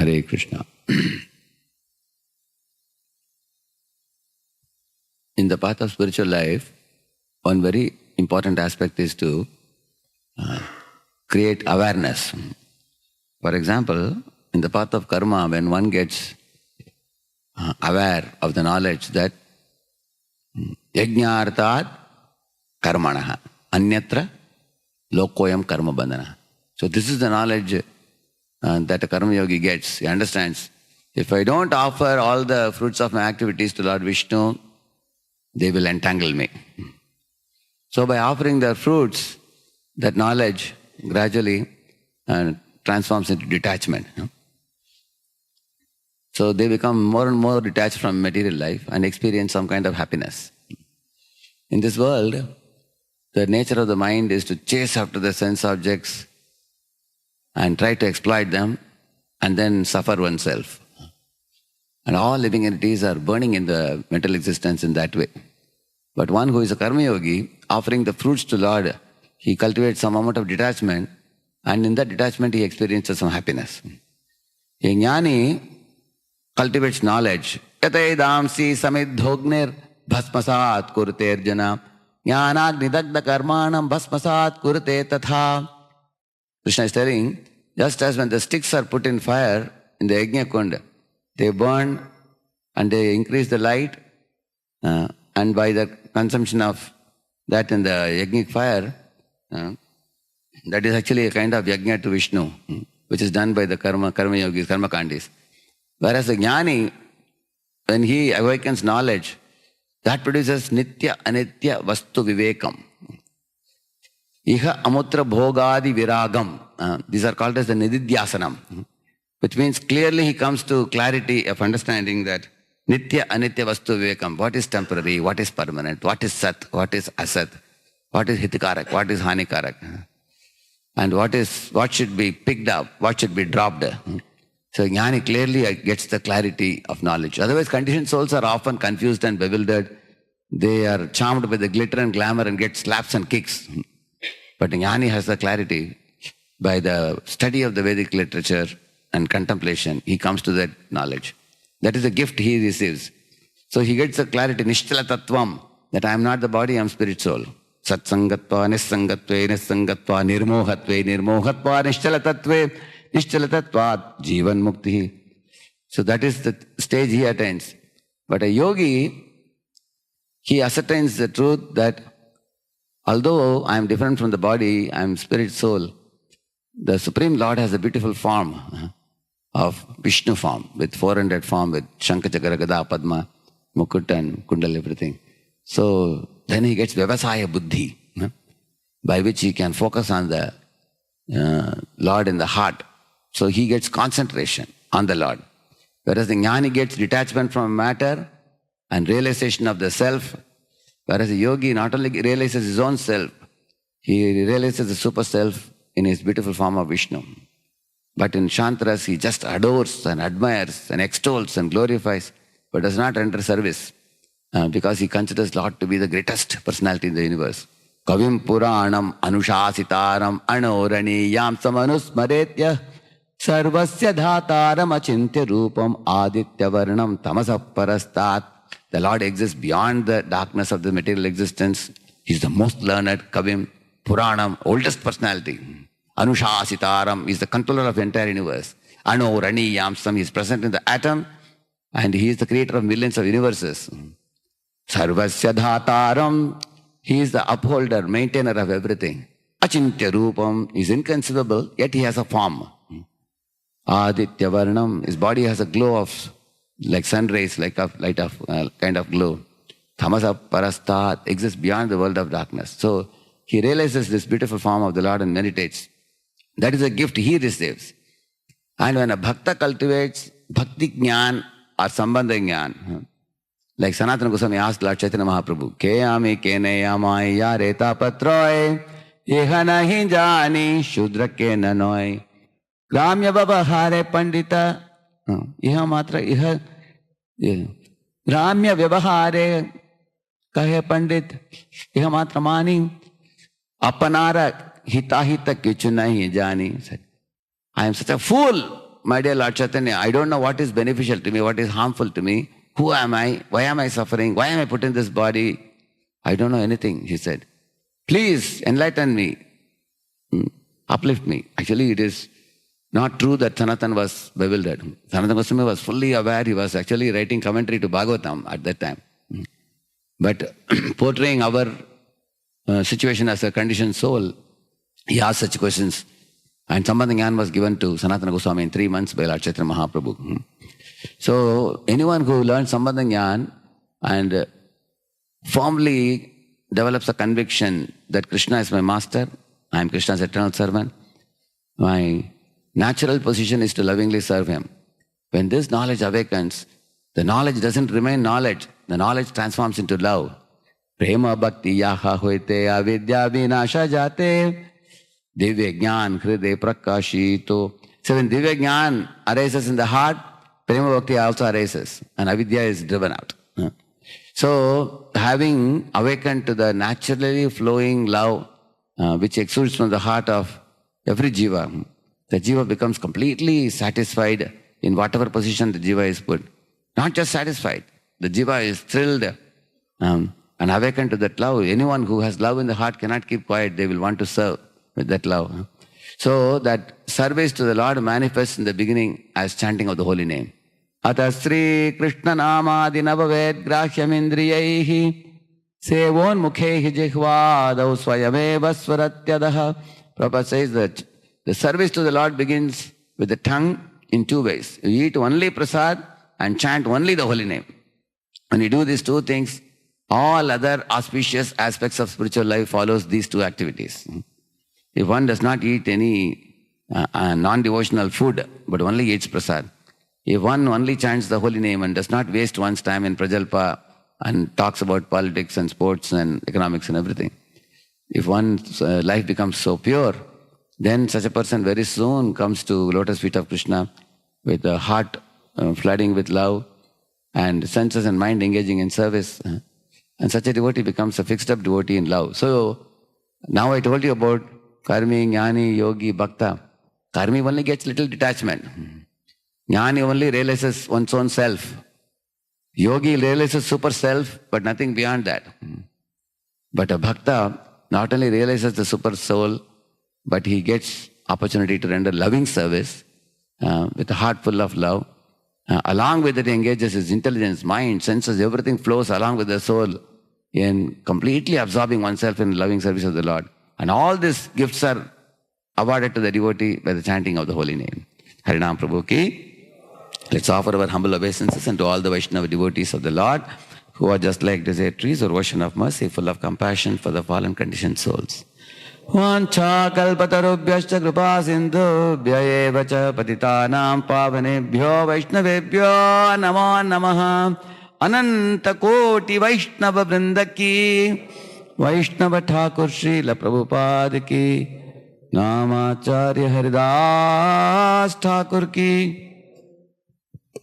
Hare Krishna. In the path of spiritual life, one very important aspect is to create awareness. For example, in the path of karma, when one gets aware of the knowledge that yajñārtād karmanaha anyatra lokoyam karma bandhana. So this is the knowledge that a karma yogi gets. He understands, if I don't offer all the fruits of my activities to Lord Vishnu, they will entangle me. So by offering their fruits, that knowledge gradually transforms into detachment. So they become more and more detached from material life and experience some kind of happiness. In this world, the nature of the mind is to chase after the sense objects and try to exploit them and then suffer oneself. And all living entities are burning in the mental existence in that way. But one who is a karma yogi, offering the fruits to Lord, he cultivates some amount of detachment, and in that detachment he experiences some happiness. A jnani cultivates knowledge. Yataidamsi samidhognir bhasmasat kurte arjana jnanagnidagda karmanam bhasmasat kurte tatha. Krishna is telling, just as when the sticks are put in fire in the yajna kunda, they burn and they increase the light, and by the consumption of that in the yajnic fire, that is actually a kind of yajna to Vishnu, which is done by the karma yogis, karma kandis. Whereas the jnani, when he awakens knowledge, that produces nitya anitya vastu vivekam. Iha amutra bhogadi viragam. These are called as the nididhyasanam, which means clearly he comes to clarity of understanding that nitya anitya vastu vivekam. What is temporary, what is permanent, what is sat, what is asat, what is hitikarak, what is hanikarak, and what should be picked up, what should be dropped. So jnani clearly gets the clarity of knowledge. Otherwise, conditioned souls are often confused and bewildered. They are charmed by the glitter and glamour and get slaps and kicks. But jnani has the clarity. By the study of the Vedic literature and contemplation, he comes to that knowledge. That is the gift he receives. So he gets the clarity, nishtala tattvam, that I am not the body, I am spirit soul. Satsangatva, nissangatve, nissangatva, nirmohatve, nirmohatva, nishtala tattve, nishtala tattva, jivan mukti. So that is the stage he attains. But a yogi, he ascertains the truth that although I am different from the body, I am spirit soul, the Supreme Lord has a beautiful form of Vishnu form, with 400 form, with Shankha, Chakra, Gada, Padma, Mukut and Kundal, everything. So then he gets Vyavasaya Buddhi, by which he can focus on the Lord in the heart. So he gets concentration on the Lord. Whereas the jnani gets detachment from matter and realization of the self. Whereas the yogi not only realizes his own self, he realizes the super self in his beautiful form of Vishnu. But in Shantras, he just adores and admires and extols and glorifies, but does not render service because he considers Lord to be the greatest personality in the universe. Kavim Puranam Anushasitaram Anoraniyam Samanusmaretya Sarvasya Dhataram Achintya Rupam Aditya Varnam Tamasap Parastat. The Lord exists beyond the darkness of the material existence. He is the most learned, Kavim, Puranam, oldest personality. Anushasitaram is the controller of the entire universe. Anorani Yamsam, he is present in the atom and he is the creator of millions of universes. Sarvasya Dhataram, he is the upholder, maintainer of everything. Achintya Rupam is inconceivable, yet he has a form. Aditya Varnam, his body has a glow of like sun rays, like a light of kind of glow. Tamasa Parastat exists beyond the world of darkness. So he realizes this beautiful form of the Lord and meditates. That is a gift he receives. And when a bhakta cultivates bhakti jnana or sambandha jnana, like Sanatana Goswami asked Lord Chaitanya Mahaprabhu, Keyami keneyamai ya reta patroy, iha nahi jani shudra ke nanoi, gramya babahare pandita, iha matra iha, gramya vyavahare kahe pandit, iha matra mani, apanara hitahita kichu nahi jani. I am such a fool my dear Lord Chaitanya, I don't know what is beneficial to me, what is harmful to me. Who am I? Why am I suffering? Why am I put in this body? I don't know anything, he said. Please enlighten me. Uplift me. Actually, it is not true that Sanatan was bewildered. Sanatana Goswami was fully aware. He was actually writing commentary to Bhagavatam at that time. But portraying our situation as a conditioned soul, he asked such questions. And Sambandha Jnana was given to Sanatana Goswami in 3 months by Lord Chaitanya Mahaprabhu. So anyone who learns Sambandha Jnana and firmly develops a conviction that Krishna is my master, I am Krishna's eternal servant, my natural position is to lovingly serve him. When this knowledge awakens, the knowledge doesn't remain knowledge. The knowledge transforms into love. Prema bhakti yaha hoite avidya vinasha jate divya jnana hriday prakashito. So when divya jnana arises in the heart, prema bhakti also arises and avidya is driven out. So having awakened to the naturally flowing love which exudes from the heart of every jiva, the jiva becomes completely satisfied in whatever position the jiva is put. Not just satisfied, the jiva is thrilled and awakened to that love. Anyone who has love in the heart cannot keep quiet. They will want to serve with that love. So that service to the Lord manifests in the beginning as chanting of the holy name. Ata Sri Krishna Namadi Navaved Grashyam Indriyaihi Sevon Mukhehi Jihvadav Swayameva Swaratyadaha. Prabhupada says that the service to the Lord begins with the tongue in 2 ways. You eat only prasad and chant only the holy name. When you do these 2 things, all other auspicious aspects of spiritual life follows these 2 activities. If one does not eat any non-devotional food, but only eats prasad, if one only chants the holy name and does not waste one's time in prajalpa and talks about politics and sports and economics and everything, if one's life becomes so pure, then such a person very soon comes to lotus feet of Krishna with a heart flooding with love and senses and mind engaging in service. And such a devotee becomes a fixed up devotee in love. So now I told you about Karmi, Jnani, Yogi, Bhakta. Karmi only gets little detachment. Jnani only realizes one's own self. Yogi realizes super self, but nothing beyond that. But a Bhakta not only realizes the super soul, but he gets opportunity to render loving service with a heart full of love. Along with it, he engages his intelligence, mind, senses, everything flows along with the soul in completely absorbing oneself in loving service of the Lord. And all these gifts are awarded to the devotee by the chanting of the holy name. Harinam Prabhu ki. Let's offer our humble obeisances unto all the Vaishnava devotees of the Lord who are just like desert trees or ocean of mercy, full of compassion for the fallen conditioned souls. Vancha kalpatarubhyascha kripa sindhubhya eva cha patitanam pavanebhyo vaishnavebhyo namo namaha. Ananta koti Vaishnava vrindaki Vaishnava Thakur Srila Prabhupada ki Namacharya Haridas Thakur ki